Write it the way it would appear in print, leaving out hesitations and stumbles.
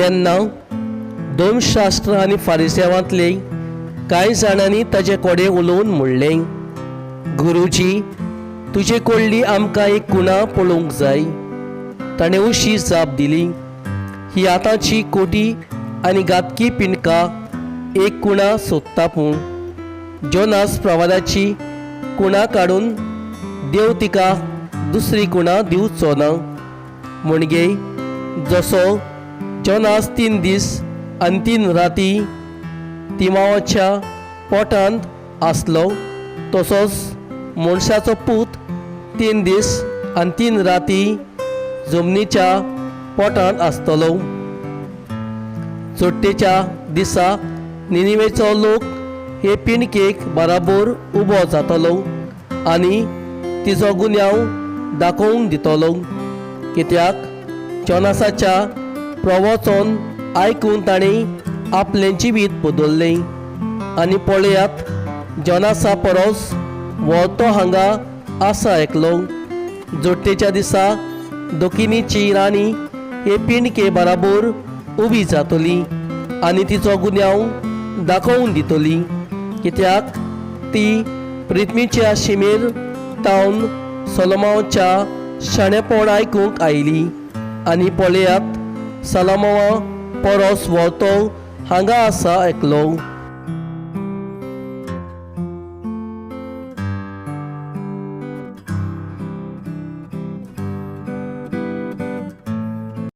तेन्ना धर्मशास्त्र आनी फारिसेवांतले कांय जाणांनी ताचे कोडे उलोवन म्हणलें, गुरुजी, तुजे कडली आमकां एक कुणा पळोवंक जाय. ताणें अशी जाप दिली, ही आतांची खोटी आनी घातकी पिणकां एक कुणा सोदता पूण जोनास प्रवादाची कुणा काडून देव तिका दुसरी कुणा दिवचो ना. म्हणजे जसो जोनास 3 दीस आनी 3 राती तिमावाच्या पोटांत आसलो, तसोच मनशाचो पूत 3 दीस आनी 3 राती जमनीच्या पोटांत आसतलो. चोडटेच्या दिसा निनिवेचो लोक हे पिणकेक बराबर उबो जातलो आनी तिचो गुन्यांव दाखोवंक दितलो. कित्याक जोनासाच्या प्रवचन आयकून ताणें आपलें जिवीत बदल्लें. आनी पळयात, जोनासा परस वळतो हांगा आसा एकलो. जोडटेच्या दिसा दोकिनीची राणी हे पिणके बराबर उबी जातली आनी तिचो गुन्यांव दाखोवन दितली. कित्याक ती पृथ्वीच्या शिमेर तावन सोलोमोनाच्या शाणेपण आयकूंक आयली. आनी पळयात, सोलोमोना परस वळतो हांगा आसा एकलो.